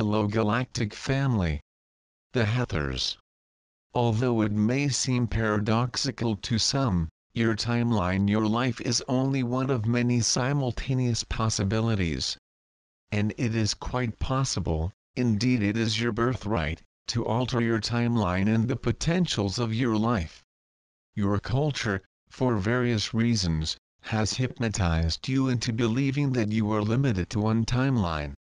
fellow galactic family, the Hathors. Although it may seem paradoxical to some, your timeline, your life is only one of many simultaneous possibilities. And it is quite possible, indeed it is your birthright, to alter your timeline and the potentials of your life. Your culture, for various reasons, has hypnotized you into believing that you are limited to one timeline.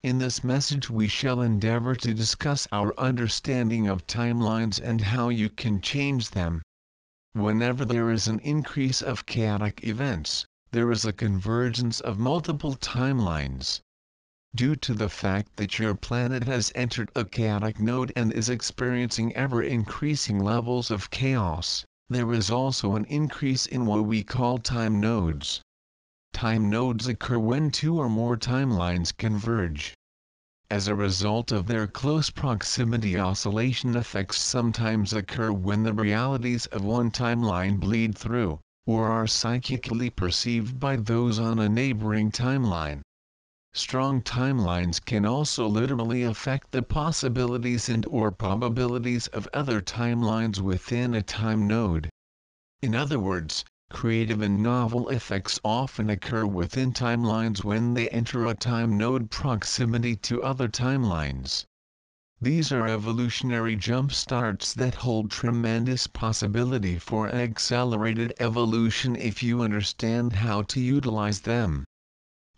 In this message we shall endeavor to discuss our understanding of timelines and how you can change them. Whenever there is an increase of chaotic events, there is a convergence of multiple timelines. Due to the fact that your planet has entered a chaotic node and is experiencing ever-increasing levels of chaos, there is also an increase in what we call time nodes. Time nodes occur when two or more timelines converge. As a result of their close proximity, oscillation effects sometimes occur when the realities of one timeline bleed through, or are psychically perceived by those on a neighboring timeline. Strong timelines can also literally affect the possibilities and/or probabilities of other timelines within a time node. In other words, creative and novel effects often occur within timelines when they enter a time node proximity to other timelines. These are evolutionary jump starts that hold tremendous possibility for accelerated evolution if you understand how to utilize them.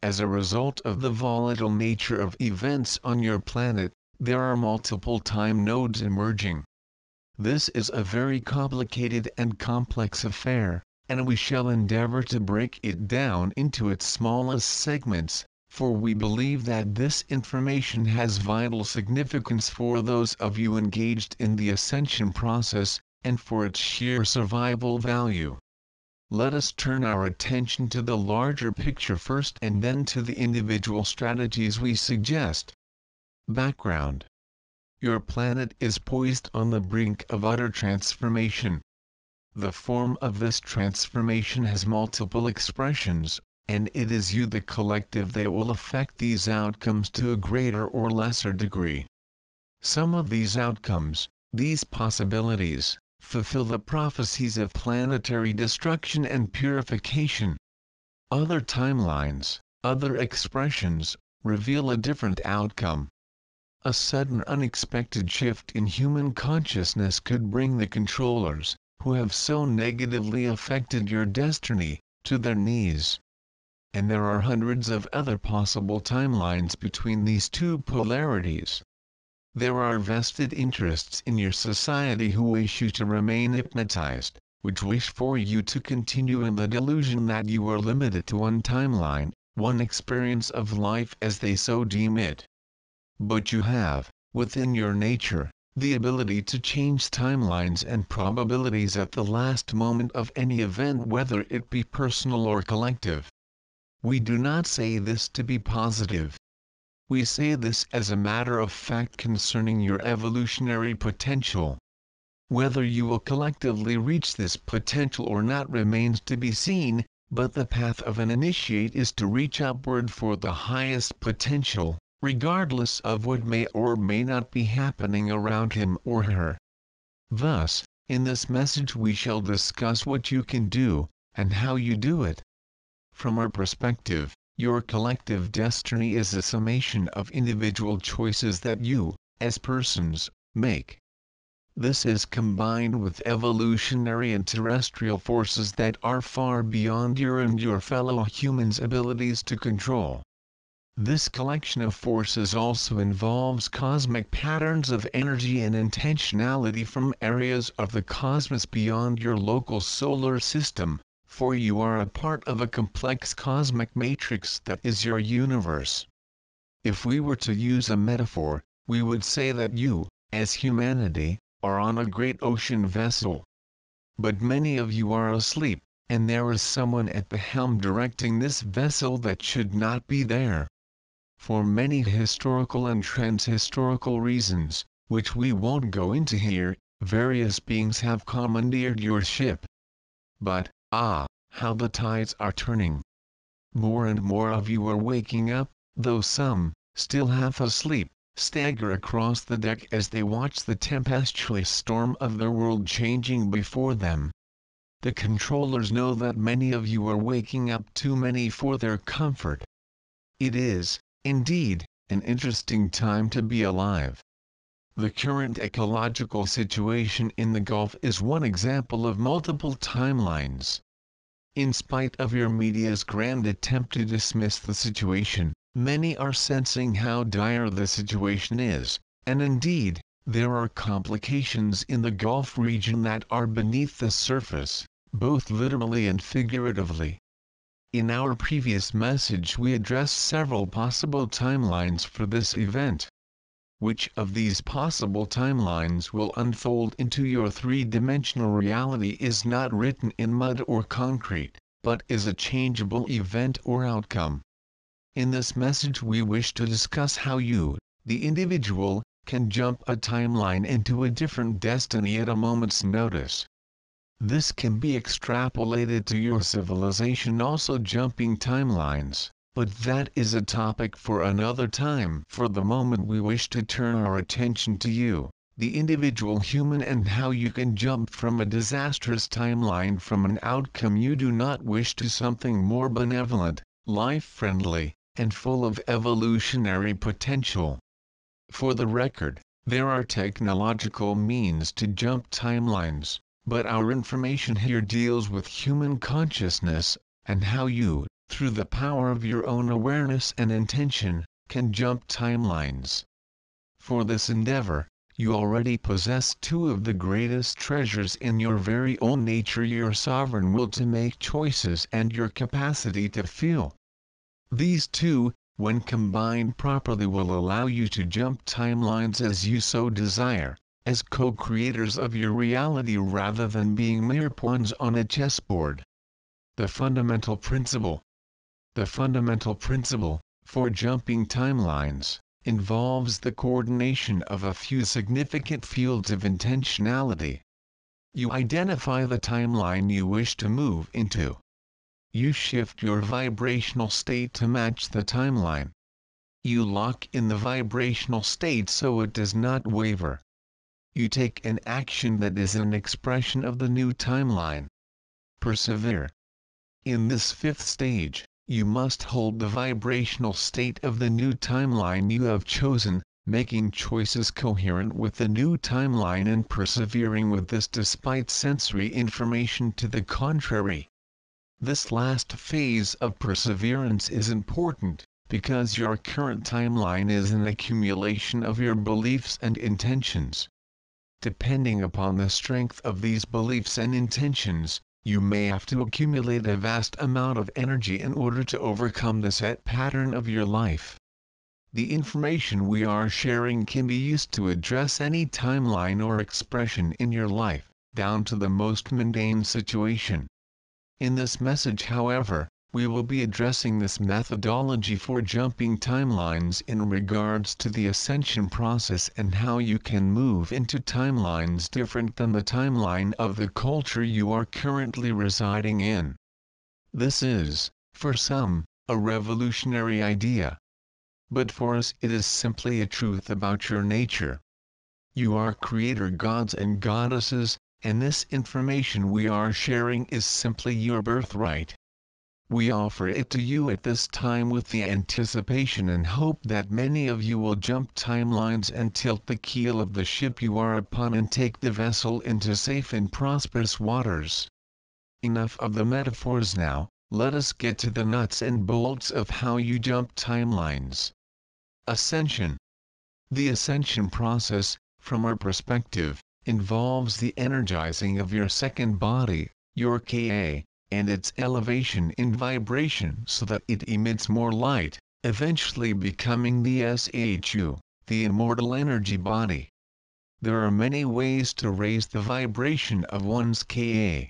As a result of the volatile nature of events on your planet, there are multiple time nodes emerging. This is a very complicated and complex affair, and we shall endeavor to break it down into its smallest segments, for we believe that this information has vital significance for those of you engaged in the ascension process, and for its sheer survival value. Let us turn our attention to the larger picture first and then to the individual strategies we suggest. Background. Your planet is poised on the brink of utter transformation. The form of this transformation has multiple expressions, and it is you, the collective, that will affect these outcomes to a greater or lesser degree. Some of these outcomes, these possibilities, fulfill the prophecies of planetary destruction and purification. Other timelines, other expressions, reveal a different outcome. A sudden unexpected shift in human consciousness could bring the controllers, who have so negatively affected your destiny, to their knees. And there are hundreds of other possible timelines between these two polarities. There are vested interests in your society who wish you to remain hypnotized, which wish for you to continue in the delusion that you are limited to one timeline, one experience of life as they so deem it. But you have, within your nature, the ability to change timelines and probabilities at the last moment of any event, whether it be personal or collective. We do not say this to be positive. We say this as a matter of fact concerning your evolutionary potential. Whether you will collectively reach this potential or not remains to be seen, but the path of an initiate is to reach upward for the highest potential, regardless of what may or may not be happening around him or her. Thus, in this message we shall discuss what you can do, and how you do it. From our perspective, your collective destiny is a summation of individual choices that you, as persons, make. This is combined with evolutionary and terrestrial forces that are far beyond your and your fellow humans' abilities to control. This collection of forces also involves cosmic patterns of energy and intentionality from areas of the cosmos beyond your local solar system, for you are a part of a complex cosmic matrix that is your universe. If we were to use a metaphor, we would say that you, as humanity, are on a great ocean vessel. But many of you are asleep, and there is someone at the helm directing this vessel that should not be there. For many historical and trans-historical reasons, which we won't go into here, various beings have commandeered your ship. But, how the tides are turning. More and more of you are waking up, though some, still half asleep, stagger across the deck as they watch the tempestuous storm of their world changing before them. The controllers know that many of you are waking up too many for their comfort. It is, indeed, an interesting time to be alive. The current ecological situation in the Gulf is one example of multiple timelines. In spite of your media's grand attempt to dismiss the situation, many are sensing how dire the situation is, and indeed, there are complications in the Gulf region that are beneath the surface, both literally and figuratively. In our previous message we addressed several possible timelines for this event. Which of these possible timelines will unfold into your three-dimensional reality is not written in mud or concrete, but is a changeable event or outcome. In this message we wish to discuss how you, the individual, can jump a timeline into a different destiny at a moment's notice. This can be extrapolated to your civilization also jumping timelines. But that is a topic for another time. For the moment we wish to turn our attention to you, the individual human, and how you can jump from a disastrous timeline from an outcome you do not wish to something more benevolent, life-friendly, and full of evolutionary potential. For the record, there are technological means to jump timelines, but our information here deals with human consciousness, and how you, through the power of your own awareness and intention, can jump timelines. For this endeavor, you already possess two of the greatest treasures in your very own nature: your sovereign will to make choices and your capacity to feel. These two, when combined properly, will allow you to jump timelines as you so desire, as co-creators of your reality rather than being mere pawns on a chessboard. The fundamental principle for jumping timelines involves the coordination of a few significant fields of intentionality. You identify the timeline you wish to move into. You shift your vibrational state to match the timeline. You lock in the vibrational state so it does not waver. You take an action that is an expression of the new timeline. Persevere. In this fifth stage, you must hold the vibrational state of the new timeline you have chosen, making choices coherent with the new timeline and persevering with this despite sensory information to the contrary. This last phase of perseverance is important, because your current timeline is an accumulation of your beliefs and intentions. Depending upon the strength of these beliefs and intentions, you may have to accumulate a vast amount of energy in order to overcome the set pattern of your life. The information we are sharing can be used to address any timeline or expression in your life, down to the most mundane situation. In this message, however, we will be addressing this methodology for jumping timelines in regards to the ascension process and how you can move into timelines different than the timeline of the culture you are currently residing in. This is, for some, a revolutionary idea. But for us it is simply a truth about your nature. You are creator gods and goddesses, and this information we are sharing is simply your birthright. We offer it to you at this time with the anticipation and hope that many of you will jump timelines and tilt the keel of the ship you are upon and take the vessel into safe and prosperous waters. Enough of the metaphors now, let us get to the nuts and bolts of how you jump timelines. Ascension. The ascension process, from our perspective, involves the energizing of your second body, your KA, and its elevation in vibration so that it emits more light, eventually becoming the SHU, the immortal energy body. There are many ways to raise the vibration of one's KA.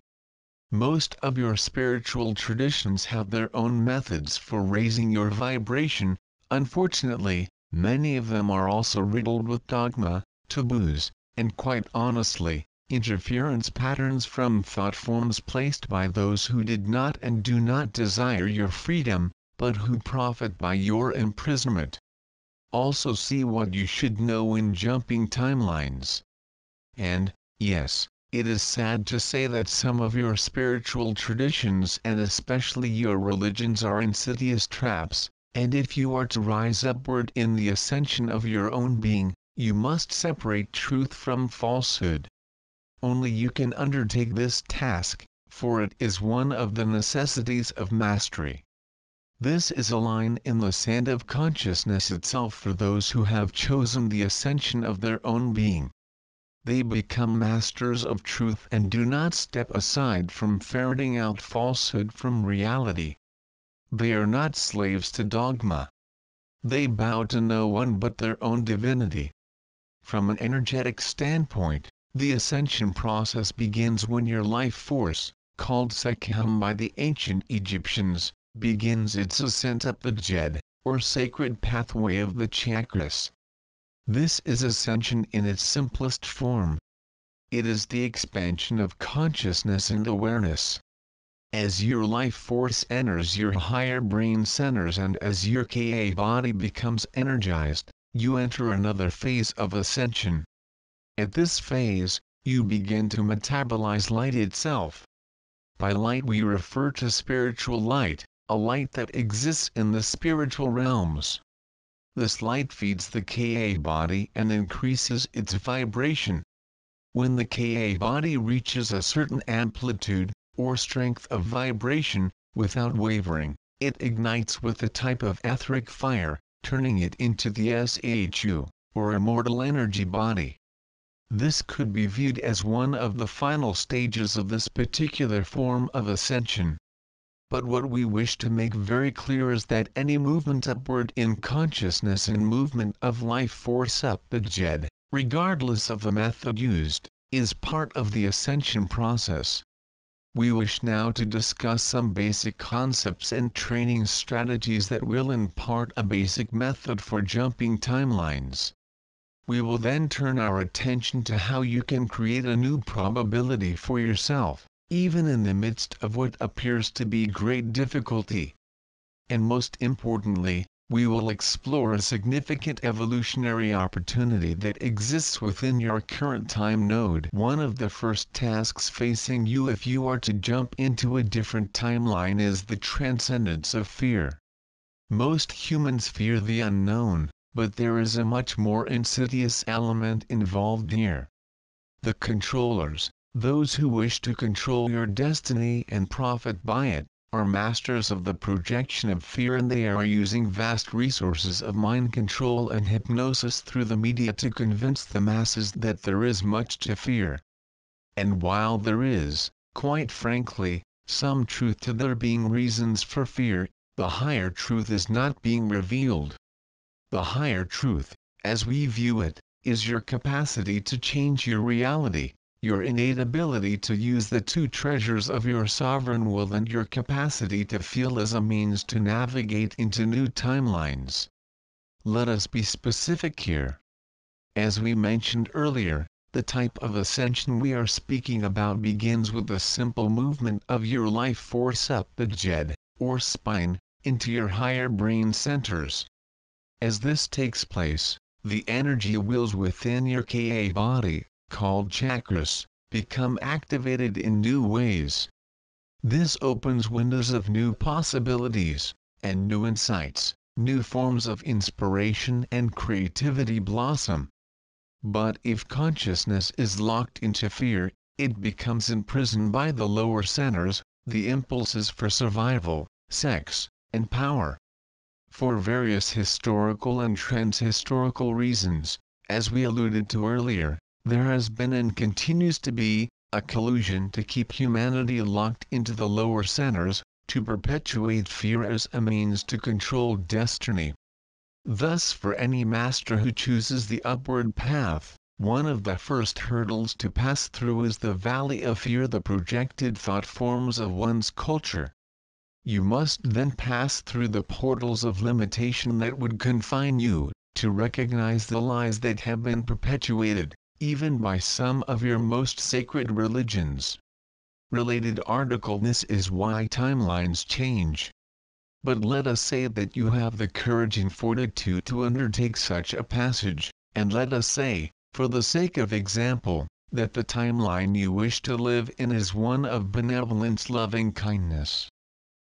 Most of your spiritual traditions have their own methods for raising your vibration. Unfortunately, many of them are also riddled with dogma, taboos, and quite honestly, interference patterns from thought forms placed by those who did not and do not desire your freedom, but who profit by your imprisonment. also see what you should know in jumping timelines. And, yes, it is sad to say that some of your spiritual traditions and especially your religions are insidious traps, and if you are to rise upward in the ascension of your own being, you must separate truth from falsehood. Only you can undertake this task, for it is one of the necessities of mastery. This is a line in the sand of consciousness itself for those who have chosen the ascension of their own being. They become masters of truth and do not step aside from ferreting out falsehood from reality. They are not slaves to dogma. They bow to no one but their own divinity. From an energetic standpoint, the ascension process begins when your life force, called Sekhem by the ancient Egyptians, begins its ascent up the Jed, or sacred pathway of the chakras. This is ascension in its simplest form. It is the expansion of consciousness and awareness. As your life force enters your higher brain centers and as your Ka body becomes energized, you enter another phase of ascension. At this phase, you begin to metabolize light itself. By light we refer to spiritual light, a light that exists in the spiritual realms. This light feeds the Ka body and increases its vibration. When the Ka body reaches a certain amplitude, or strength of vibration, without wavering, it ignites with a type of etheric fire, turning it into the Shu, or immortal energy body. This could be viewed as one of the final stages of this particular form of ascension. But what we wish to make very clear is that any movement upward in consciousness and movement of life force up the Jed, regardless of the method used, is part of the ascension process. We wish now to discuss some basic concepts and training strategies that will impart a basic method for jumping timelines. We will then turn our attention to how you can create a new probability for yourself, even in the midst of what appears to be great difficulty. And most importantly, we will explore a significant evolutionary opportunity that exists within your current time node. One of the first tasks facing you if you are to jump into a different timeline is the transcendence of fear. Most humans fear the unknown, but there is a much more insidious element involved here. The controllers, those who wish to control your destiny and profit by it, are masters of the projection of fear, and they are using vast resources of mind control and hypnosis through the media to convince the masses that there is much to fear. And while there is, quite frankly, some truth to there being reasons for fear, the higher truth is not being revealed. The higher truth, as we view it, is your capacity to change your reality, your innate ability to use the two treasures of your sovereign will and your capacity to feel as a means to navigate into new timelines. Let us be specific here. As we mentioned earlier, the type of ascension we are speaking about begins with the simple movement of your life force up the Jed, or spine, into your higher brain centers. As this takes place, the energy wheels within your Ka body, called chakras, become activated in new ways. This opens windows of new possibilities, and new insights, new forms of inspiration and creativity blossom. But if consciousness is locked into fear, it becomes imprisoned by the lower centers, the impulses for survival, sex, and power. For various historical and transhistorical reasons, as we alluded to earlier, there has been and continues to be a collusion to keep humanity locked into the lower centers, to perpetuate fear as a means to control destiny. Thus, for any master who chooses the upward path, one of the first hurdles to pass through is the valley of fear, the projected thought forms of one's culture. You must then pass through the portals of limitation that would confine you, to recognize the lies that have been perpetuated, even by some of your most sacred religions. Related article: This is why timelines change. But let us say that you have the courage and fortitude to undertake such a passage, and let us say, for the sake of example, that the timeline you wish to live in is one of benevolence, loving kindness.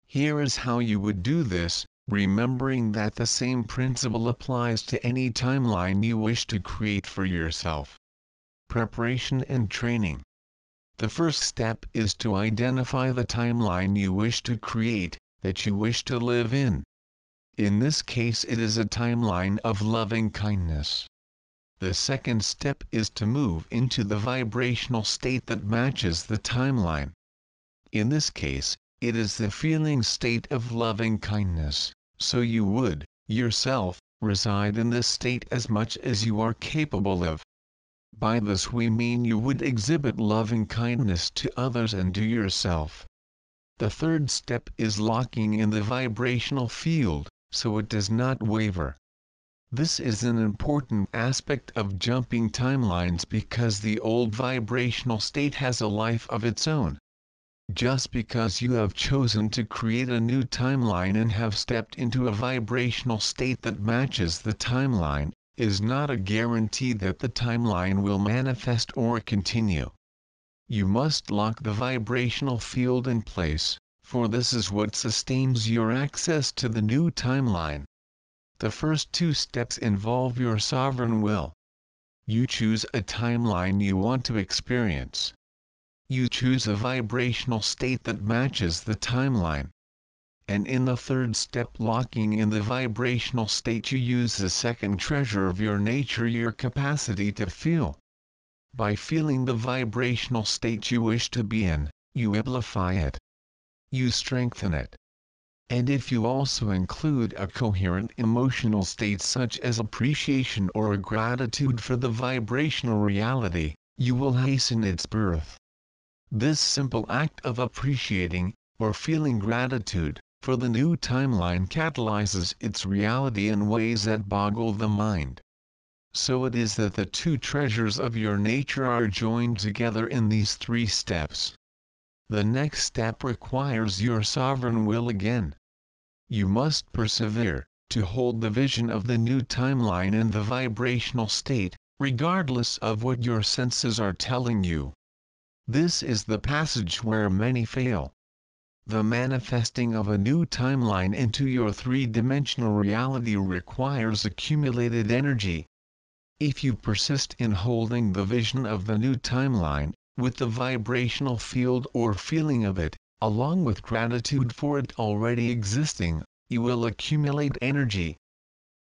Here is how you would do this, remembering that the same principle applies to any timeline you wish to create for yourself. Preparation and training. The first step is to identify the timeline you wish to create, that you wish to live in. In this case, it is a timeline of loving kindness. The second step is to move into the vibrational state that matches the timeline. In this case, it is the feeling state of loving kindness, so you would, yourself, reside in this state as much as you are capable of. By this we mean you would exhibit loving kindness to others and to yourself. The third step is locking in the vibrational field, so it does not waver. This is an important aspect of jumping timelines because the old vibrational state has a life of its own. Just because you have chosen to create a new timeline and have stepped into a vibrational state that matches the timeline, is not a guarantee that the timeline will manifest or continue. You must lock the vibrational field in place, for this is what sustains your access to the new timeline. The first two steps involve your sovereign will. You choose a timeline you want to experience. You choose a vibrational state that matches the timeline. And in the third step, locking in the vibrational state, you use the second treasure of your nature, your capacity to feel. By feeling the vibrational state you wish to be in, you amplify it. You strengthen it. And if you also include a coherent emotional state such as appreciation or a gratitude for the vibrational reality, you will hasten its birth. This simple act of appreciating, or feeling gratitude, for the new timeline catalyzes its reality in ways that boggle the mind. So it is that the two treasures of your nature are joined together in these three steps. The next step requires your sovereign will again. You must persevere, to hold the vision of the new timeline in the vibrational state, regardless of what your senses are telling you. This is the passage where many fail. The manifesting of a new timeline into your three-dimensional reality requires accumulated energy. If you persist in holding the vision of the new timeline, with the vibrational field or feeling of it, along with gratitude for it already existing, you will accumulate energy.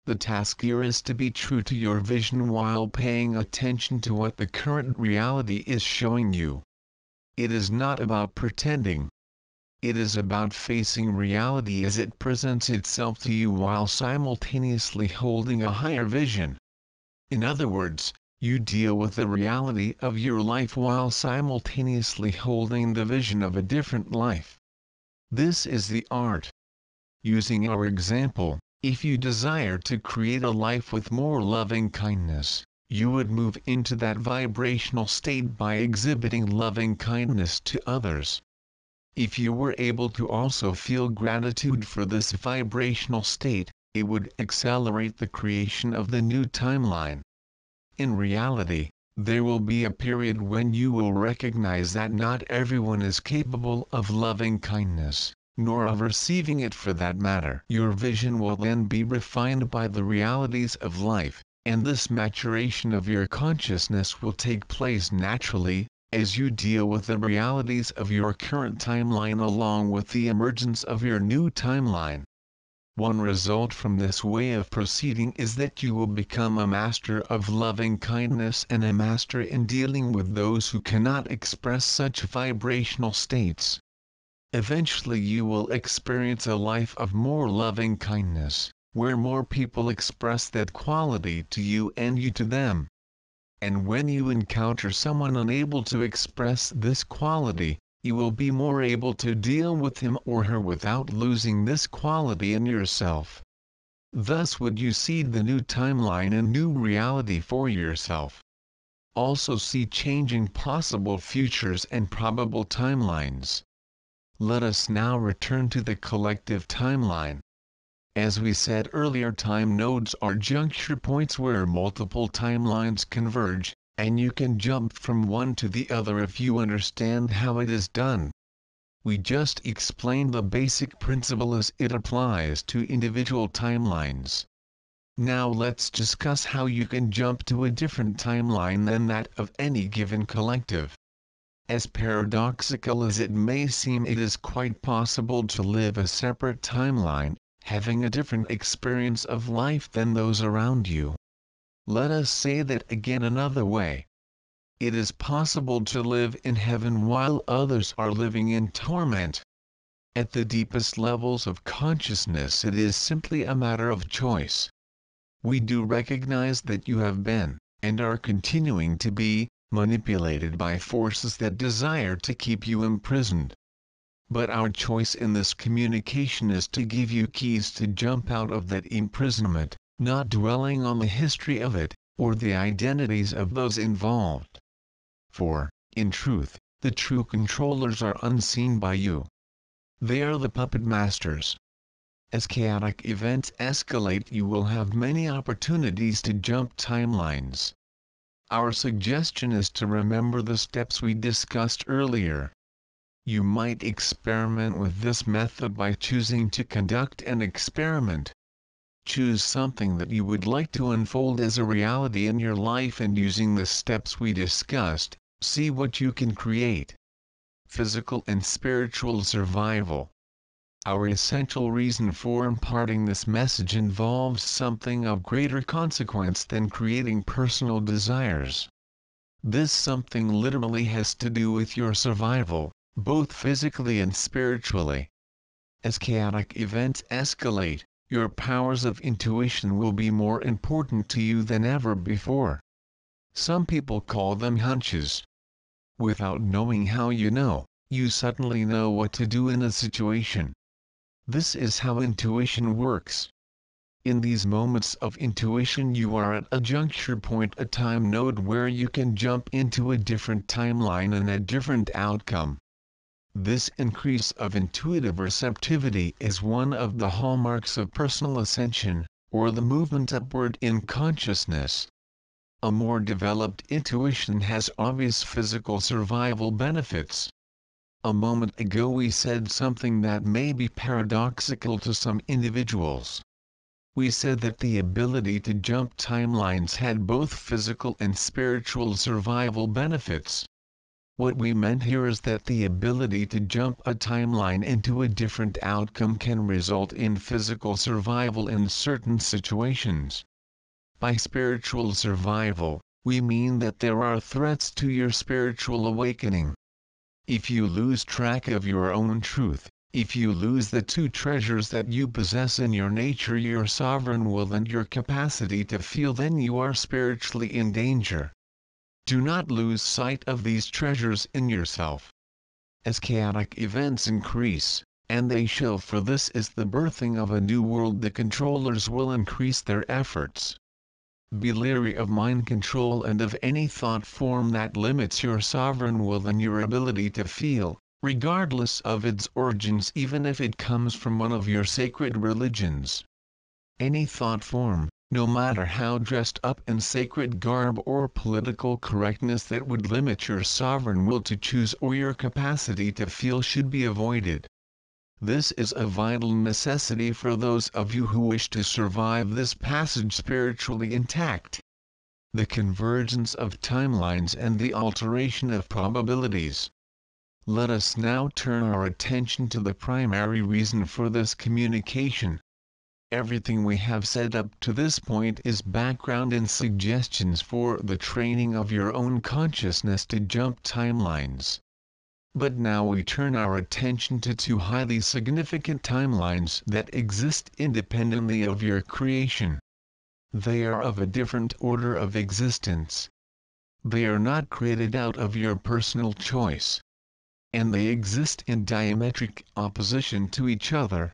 The task here is to be true to your vision while paying attention to what the current reality is showing you. It is not about pretending. It is about facing reality as it presents itself to you while simultaneously holding a higher vision. In other words, you deal with the reality of your life while simultaneously holding the vision of a different life. This is the art. Using our example, if you desire to create a life with more loving kindness, you would move into that vibrational state by exhibiting loving kindness to others. If you were able to also feel gratitude for this vibrational state, it would accelerate the creation of the new timeline. In reality, there will be a period when you will recognize that not everyone is capable of loving kindness, nor of receiving it for that matter. Your vision will then be refined by the realities of life, and this maturation of your consciousness will take place naturally, as you deal with the realities of your current timeline along with the emergence of your new timeline. One result from this way of proceeding is that you will become a master of loving kindness and a master in dealing with those who cannot express such vibrational states. Eventually you will experience a life of more loving kindness, where more people express that quality to you and you to them. And when you encounter someone unable to express this quality, you will be more able to deal with him or her without losing this quality in yourself. Thus would you seed the new timeline and new reality for yourself. Also see changing possible futures and probable timelines. Let us now return to the collective timeline. As we said earlier, time nodes are juncture points where multiple timelines converge, and you can jump from one to the other if you understand how it is done. We just explained the basic principle as it applies to individual timelines. Now let's discuss how you can jump to a different timeline than that of any given collective. As paradoxical as it may seem, it is quite possible to live a separate timeline, having a different experience of life than those around you. Let us say that again another way. It is possible to live in heaven while others are living in torment. At the deepest levels of consciousness, it is simply a matter of choice. We do recognize that you have been, and are continuing to be, manipulated by forces that desire to keep you imprisoned. But our choice in this communication is to give you keys to jump out of that imprisonment, not dwelling on the history of it, or the identities of those involved. For, in truth, the true controllers are unseen by you. They are the puppet masters. As chaotic events escalate, you will have many opportunities to jump timelines. Our suggestion is to remember the steps we discussed earlier. You might experiment with this method by choosing to conduct an experiment. Choose something that you would like to unfold as a reality in your life, and using the steps we discussed, see what you can create. Physical and spiritual survival. Our essential reason for imparting this message involves something of greater consequence than creating personal desires. This something literally has to do with your survival, both physically and spiritually. As chaotic events escalate, your powers of intuition will be more important to you than ever before. Some people call them hunches. Without knowing how you know, you suddenly know what to do in a situation. This is how intuition works. In these moments of intuition, you are at a juncture point, a time node where you can jump into a different timeline and a different outcome. This increase of intuitive receptivity is one of the hallmarks of personal ascension, or the movement upward in consciousness. A more developed intuition has obvious physical survival benefits. A moment ago we said something that may be paradoxical to some individuals. We said that the ability to jump timelines had both physical and spiritual survival benefits. What we meant here is that the ability to jump a timeline into a different outcome can result in physical survival in certain situations. By spiritual survival, we mean that there are threats to your spiritual awakening. If you lose track of your own truth, if you lose the two treasures that you possess in your nature, your sovereign will and your capacity to feel, then you are spiritually in danger. Do not lose sight of these treasures in yourself. As chaotic events increase, and they shall, for this is the birthing of a new world, the controllers will increase their efforts. Be leery of mind control and of any thought form that limits your sovereign will and your ability to feel, regardless of its origins, even if it comes from one of your sacred religions. Any thought form, no matter how dressed up in sacred garb or political correctness, that would limit your sovereign will to choose or your capacity to feel should be avoided. This is a vital necessity for those of you who wish to survive this passage spiritually intact. The convergence of timelines and the alteration of probabilities. Let us now turn our attention to the primary reason for this communication. Everything we have said up to this point is background and suggestions for the training of your own consciousness to jump timelines. But now we turn our attention to two highly significant timelines that exist independently of your creation. They are of a different order of existence. They are not created out of your personal choice. And they exist in diametric opposition to each other.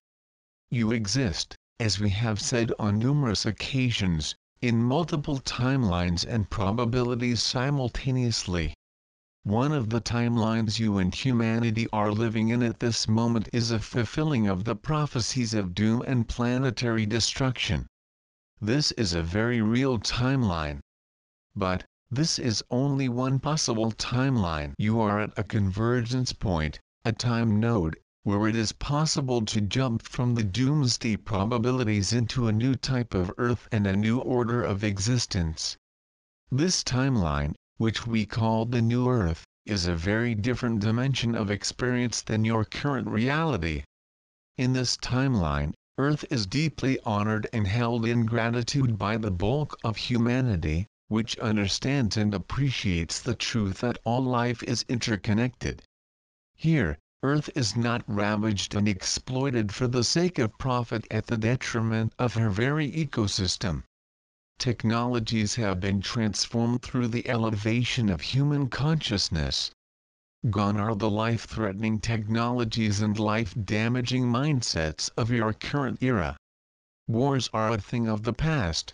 You exist, as we have said on numerous occasions, in multiple timelines and probabilities simultaneously. One of the timelines you and humanity are living in at this moment is a fulfilling of the prophecies of doom and planetary destruction. This is a very real timeline. But, this is only one possible timeline. You are at a convergence point, a time node, where it is possible to jump from the doomsday probabilities into a new type of Earth and a new order of existence. This timeline, which we call the New Earth, is a very different dimension of experience than your current reality. In this timeline, Earth is deeply honored and held in gratitude by the bulk of humanity, which understands and appreciates the truth that all life is interconnected. Here, Earth is not ravaged and exploited for the sake of profit at the detriment of her very ecosystem. Technologies have been transformed through the elevation of human consciousness. Gone are the life-threatening technologies and life-damaging mindsets of your current era. Wars are a thing of the past.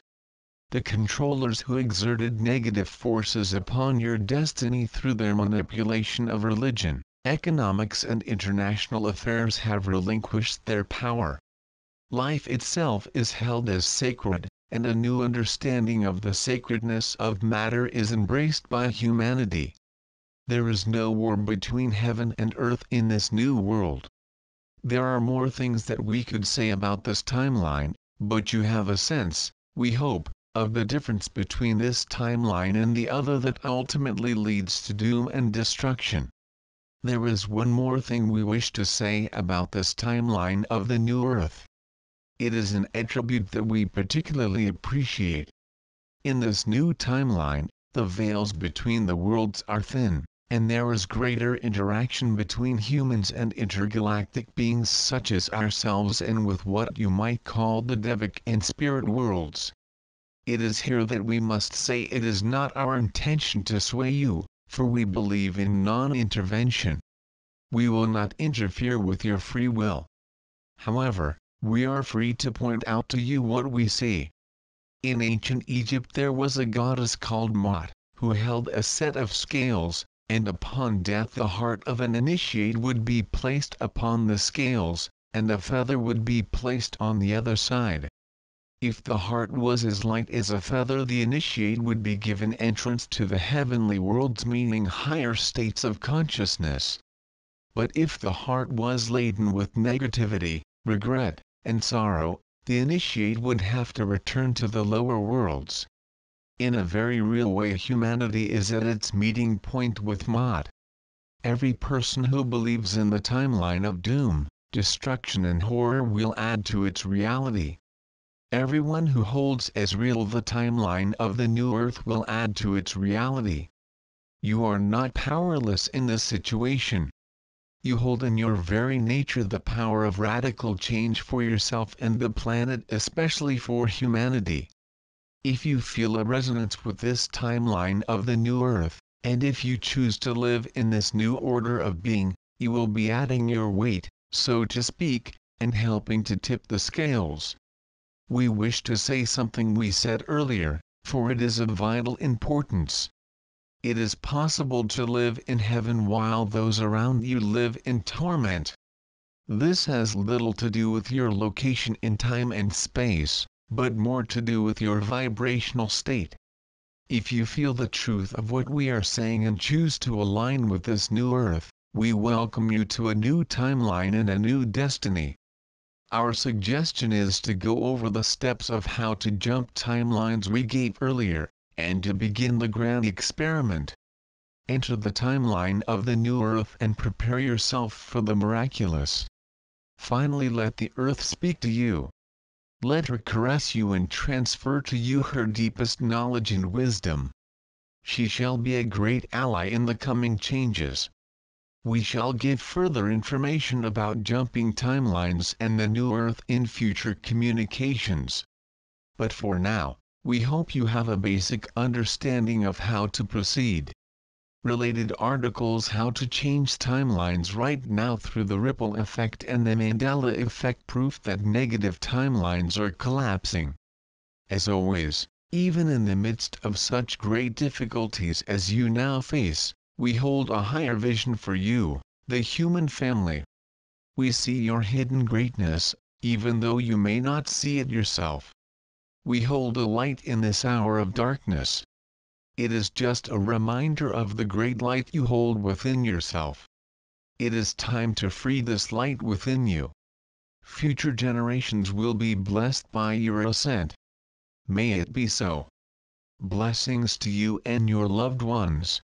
The controllers who exerted negative forces upon your destiny through their manipulation of religion, economics and international affairs have relinquished their power. Life itself is held as sacred, and a new understanding of the sacredness of matter is embraced by humanity. There is no war between heaven and earth in this new world. There are more things that we could say about this timeline, but you have a sense, we hope, of the difference between this timeline and the other that ultimately leads to doom and destruction. There is one more thing we wish to say about this timeline of the New Earth. It is an attribute that we particularly appreciate. In this new timeline, the veils between the worlds are thin, and there is greater interaction between humans and intergalactic beings such as ourselves and with what you might call the Devic and spirit worlds. It is here that we must say it is not our intention to sway you, for we believe in non-intervention. We will not interfere with your free will. However, we are free to point out to you what we see. In ancient Egypt there was a goddess called Maat, who held a set of scales, and upon death the heart of an initiate would be placed upon the scales, and a feather would be placed on the other side. If the heart was as light as a feather, the initiate would be given entrance to the heavenly worlds, meaning higher states of consciousness. But if the heart was laden with negativity, regret, and sorrow, the initiate would have to return to the lower worlds. In a very real way, humanity is at its meeting point with Maat. Every person who believes in the timeline of doom, destruction and horror will add to its reality. Everyone who holds as real the timeline of the New Earth will add to its reality. You are not powerless in this situation. You hold in your very nature the power of radical change for yourself and the planet, especially for humanity. If you feel a resonance with this timeline of the New Earth, and if you choose to live in this new order of being, you will be adding your weight, so to speak, and helping to tip the scales. We wish to say something we said earlier, for it is of vital importance. It is possible to live in heaven while those around you live in torment. This has little to do with your location in time and space, but more to do with your vibrational state. If you feel the truth of what we are saying and choose to align with this new Earth, we welcome you to a new timeline and a new destiny. Our suggestion is to go over the steps of how to jump timelines we gave earlier, and to begin the grand experiment. Enter the timeline of the New Earth and prepare yourself for the miraculous. Finally, let the Earth speak to you. Let her caress you and transfer to you her deepest knowledge and wisdom. She shall be a great ally in the coming changes. We shall give further information about jumping timelines and the New Earth in future communications. But for now, we hope you have a basic understanding of how to proceed. Related articles: How to change timelines right now through the ripple effect and the Mandela effect, proof that negative timelines are collapsing. As always, even in the midst of such great difficulties as you now face, We hold a higher vision for you, the human family. We see your hidden greatness, even though you may not see it yourself. We hold a light in this hour of darkness. It is just a reminder of the great light you hold within yourself. It is time to free this light within you. Future generations will be blessed by your ascent. May it be so. Blessings to you and your loved ones.